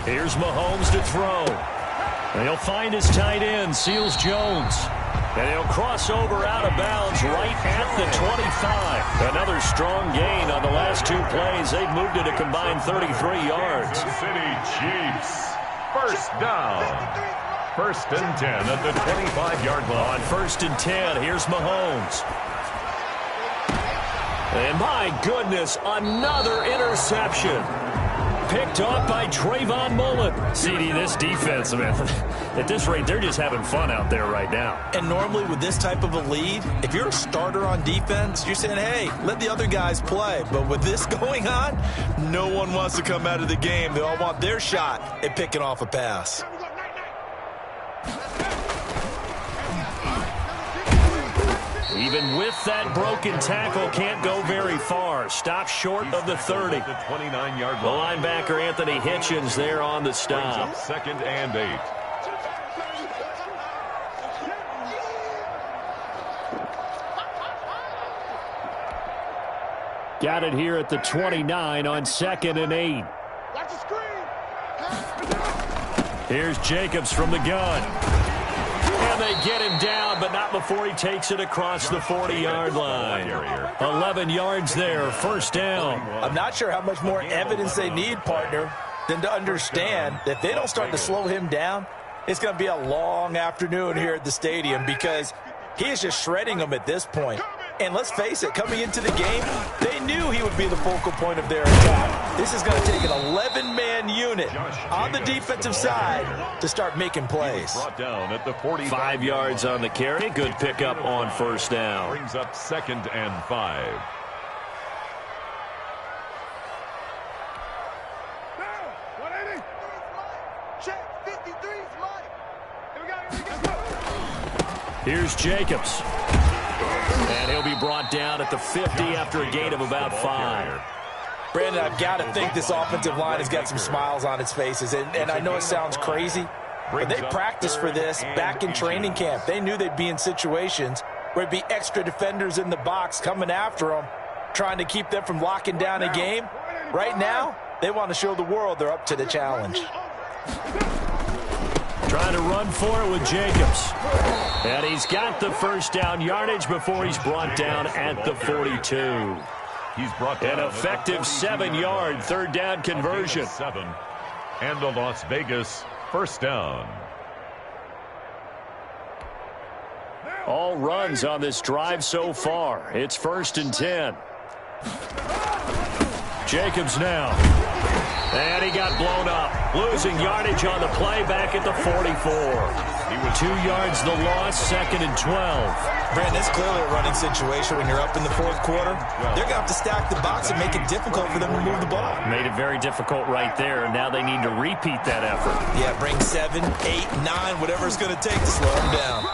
Here's Mahomes to throw. And he'll find his tight end, Seals Jones. And he'll cross over out of bounds right at the 25. Another strong gain on the last 2 plays. They've moved it a combined 33 yards. City Cheifs. First down. 1st and 10 at the 25-yard line. On 1st and 10, here's Mahomes. And my goodness, another interception. Picked off by Trayvon Mullen. CD, this defense, man, at this rate, they're just having fun out there right now. And normally with this type of a lead, if you're a starter on defense, you're saying, hey, let the other guys play. But with this going on, no one wants to come out of the game. They all want their shot at picking off a pass. Even with that broken tackle, can't go very far. Stop short of the 30. The 29-yard The linebacker, Anthony Hitchens, there on the stop. 2nd and 8. Got it here at the 29 on 2nd and 8. Here's Jacobs from the gun. And they get him down, but not before he takes it across the 40-yard line. 11 yards there, 1st down. I'm not sure how much more evidence they need, partner, than to understand that if they don't start to slow him down, it's going to be a long afternoon here at the stadium because he is just shredding them at this point. And let's face it, coming into the game, they knew he would be the focal point of their attack. This is going to take an 11-man unit on the defensive side to start making plays. Brought down at the 45. 5 yards on the carry. Good pickup on 1st down. Brings up 2nd and 5. Here's Jacobs. And he'll be brought down at the 50 after a gain of about 5. Brandon, I've got to think this offensive line has got some smiles on its faces. And I know it sounds crazy, but they practiced for this back in training camp. They knew they'd be in situations where it'd be extra defenders in the box coming after them, trying to keep them from locking down a game. Right now, they want to show the world they're up to the challenge. Trying to run for it with Jacobs. And he's got the 1st down yardage before he's brought down at the 42. He's brought down an effective 7-yard 3rd down conversion. 7. And the Las Vegas 1st down. All runs on this drive so far. It's 1st and 10. Jacobs now. And he got blown up. Losing yardage on the play back at the 44. 2 yards the loss, 2nd and 12. Brandon, it's clearly a running situation when you're up in the 4th quarter. They're going to have to stack the box and make it difficult for them to move the ball. Made it very difficult right there. Now they need to repeat that effort. Yeah, bring 7, 8, 9, whatever it's going to take to slow them down.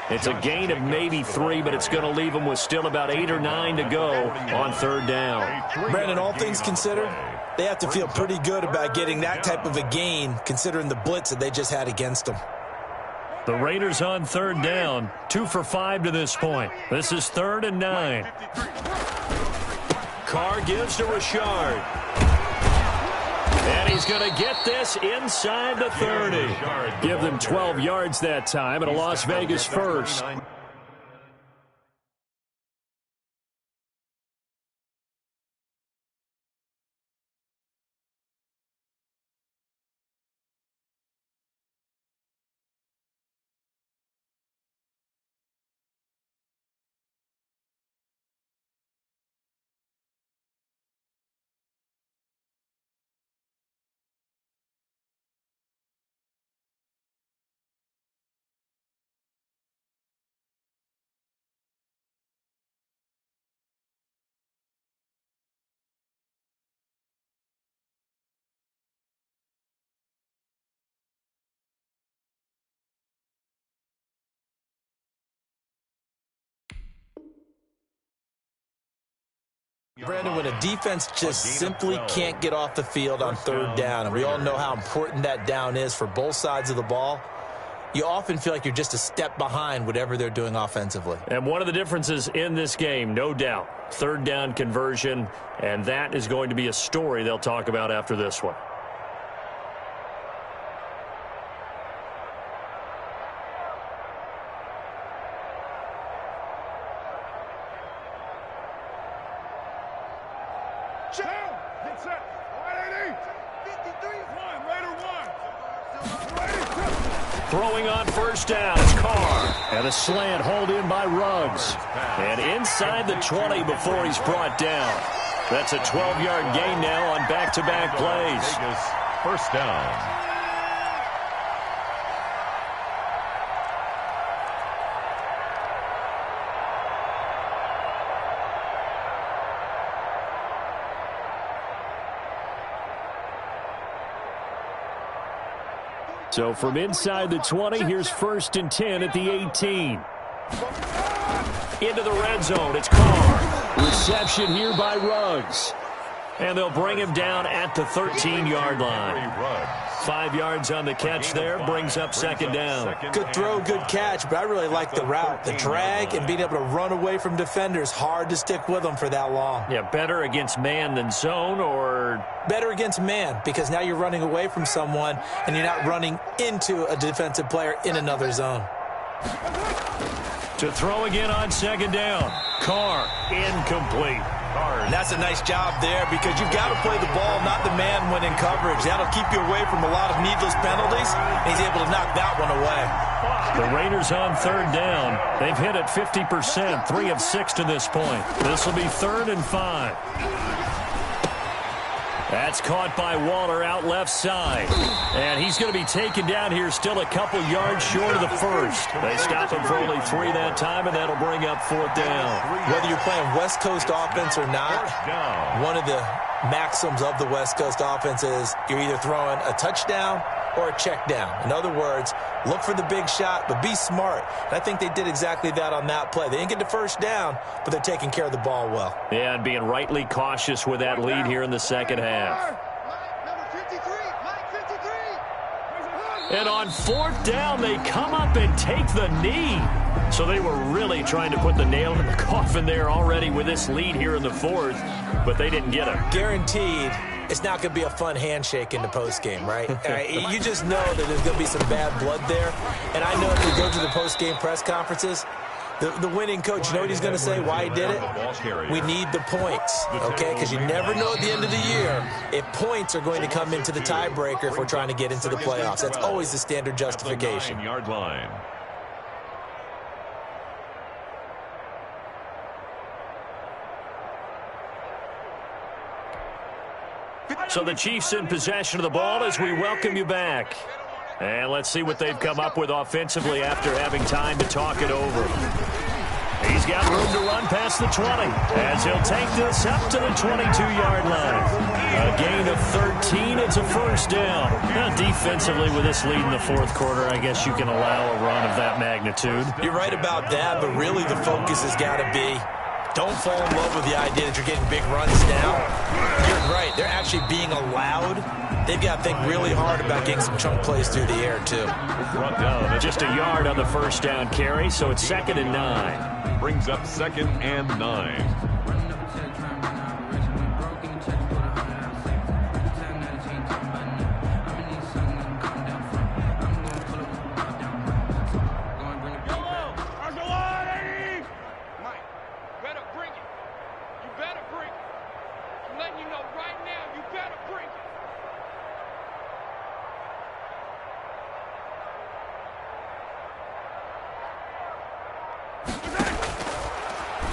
It's a gain of maybe 3, but it's going to leave them with still about 8 or 9 to go on 3rd down. Brandon, all things considered, they have to feel pretty good about getting that type of a gain, considering the blitz that they just had against them. The Raiders on 3rd down, 2 for 5 to this point. This is 3rd and 9. Carr gives to Richard. And he's going to get this inside the 30. Give them 12 yards that time and a Las Vegas 1st. Brandon, when a defense just simply can't get off the field on 3rd down, and we all know how important that down is for both sides of the ball, you often feel like you're just a step behind whatever they're doing offensively. And one of the differences in this game, no doubt, 3rd down conversion, and that is going to be a story they'll talk about after this one. Get set. 180. 53. One. Raider one. Throwing on first down, it's Carr. And a slant hauled in by Ruggs. And inside the 20 before he's brought down. That's a 12-yard gain now on back-to-back plays. First down. So from inside the 20, here's 1st and 10 at the 18. Into the red zone, it's Carr. Reception here by Ruggs. And they'll bring him down at the 13-yard line. 5 yards on the catch there, brings up 2nd down. Good throw, good catch, but I really like the route. The drag and being able to run away from defenders, hard to stick with them for that long. Yeah, better against man than zone, or... Better against man, because now you're running away from someone and you're not running into a defensive player in another zone. To throw again on 2nd down. Carr, incomplete. And that's a nice job there because you've got to play the ball, not the man when in coverage. That'll keep you away from a lot of needless penalties. And he's able to knock that one away. The Raiders on 3rd down. They've hit it 50%, 3 of 6 to this point. This will be 3rd and 5. That's caught by Waller out left side. And he's going to be taken down here still a couple yards short of the first. They stop him for only 3 that time, and that'll bring up 4th down. Whether you're playing West Coast offense or not, one of the maxims of the West Coast offense is you're either throwing a touchdown or a check down. In other words, look for the big shot, but be smart. And I think they did exactly that on that play. They didn't get the first down, but they're taking care of the ball well. Yeah, and being rightly cautious with that lead here in the second half. Number 53. Mike 53. And on 4th down, they come up and take the knee. So they were really trying to put the nail in the coffin there already with this lead here in the 4th, but they didn't get it. Guaranteed. It's not going to be a fun handshake in the postgame, right? You just know that there's going to be some bad blood there. And I know if you go to the postgame press conferences, the winning coach, you know what he's going to say, why he did it? We need the points, okay? Because you never know at the end of the year if points are going to come into the tiebreaker if we're trying to get into the playoffs. That's always the standard justification. 9-yard line. So the Chiefs in possession of the ball as we welcome you back. And let's see what they've come up with offensively after having time to talk it over. He's got room to run past the 20 as he'll take this up to the 22-yard line. A gain of 13. It's a 1st down. Now, defensively, with this lead in the 4th quarter, I guess you can allow a run of that magnitude. You're right about that, but really the focus has got to be don't fall in love with the idea that you're getting big runs now. You're right. They're actually being allowed. They've got to think really hard about getting some chunk plays through the air, too. Just a yard on the 1st down carry, so it's 2nd and 9. Brings up 2nd and 9.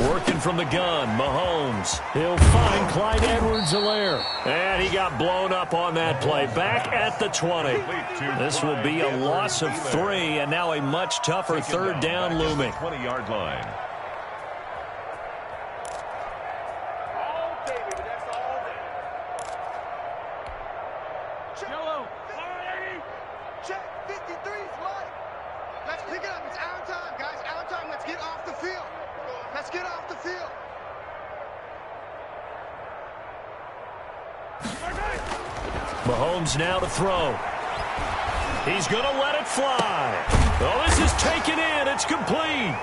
Working from the gun, Mahomes. He'll find Clyde Edwards-Helaire. And he got blown up on that play. Back at the 20. This will be a loss of 3, and now a much tougher 3rd down looming. 20-yard line. Check 53's light. Let's pick it up. It's our time, guys. Our time. Let's get off the field. Let's get off the field. Mahomes now to throw. He's going to let it fly. Oh, this is taken in. It's complete.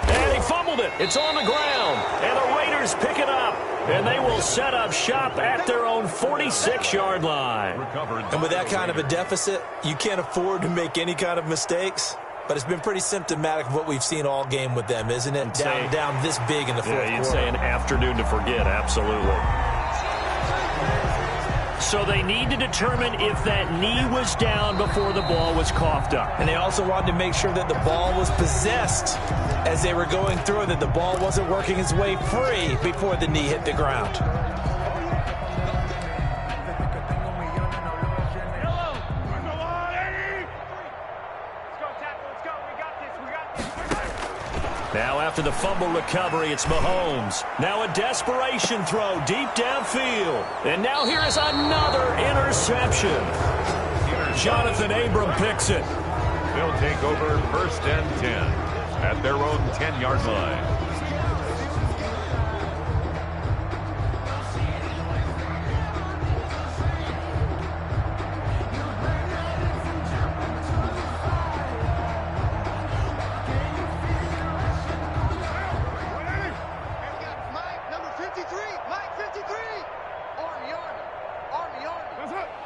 And he fumbled it. It's on the ground. And the Raiders pick it up. And they will set up shop at their own 46-yard line. And with that kind of a deficit, you can't afford to make any kind of mistakes. But it's been pretty symptomatic of what we've seen all game with them, isn't it? Down this big in the 4th quarter. You'd say an afternoon to forget, absolutely. So they need to determine if that knee was down before the ball was coughed up. And they also wanted to make sure that the ball was possessed as they were going through, that the ball wasn't working its way free before the knee hit the ground. Now after the fumble recovery, it's Mahomes. Now a desperation throw deep downfield. And now here is another interception. Jonathan Abram picks it. They'll take over 1st and 10 at their own 10-yard line.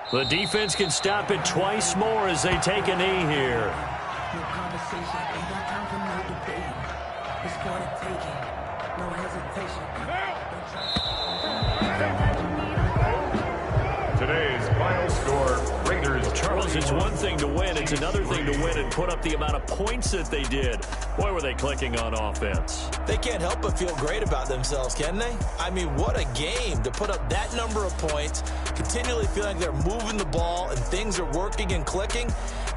The defense can stop it twice more as they take a knee here. Today's final score, Raiders. Charles, it's one thing to win. It's another thing to win and put up the amount of points that they did. Boy, were they clicking on offense. They can't help but feel great about themselves, can they? I mean, what a game to put up that number of points, continually feeling like they're moving the ball and things are working and clicking.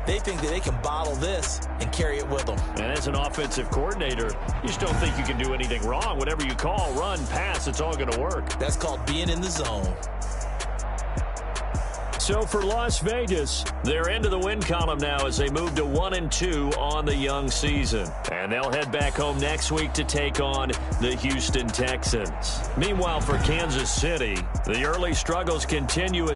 They think that they can bottle this and carry it with them. And as an offensive coordinator, you just don't think you can do anything wrong. Whatever you call, run, pass, it's all going to work. That's called being in the zone. So for Las Vegas, they're into the win column now as they move to 1-2 on the young season. And they'll head back home next week to take on the Houston Texans. Meanwhile, for Kansas City, the early struggles continue.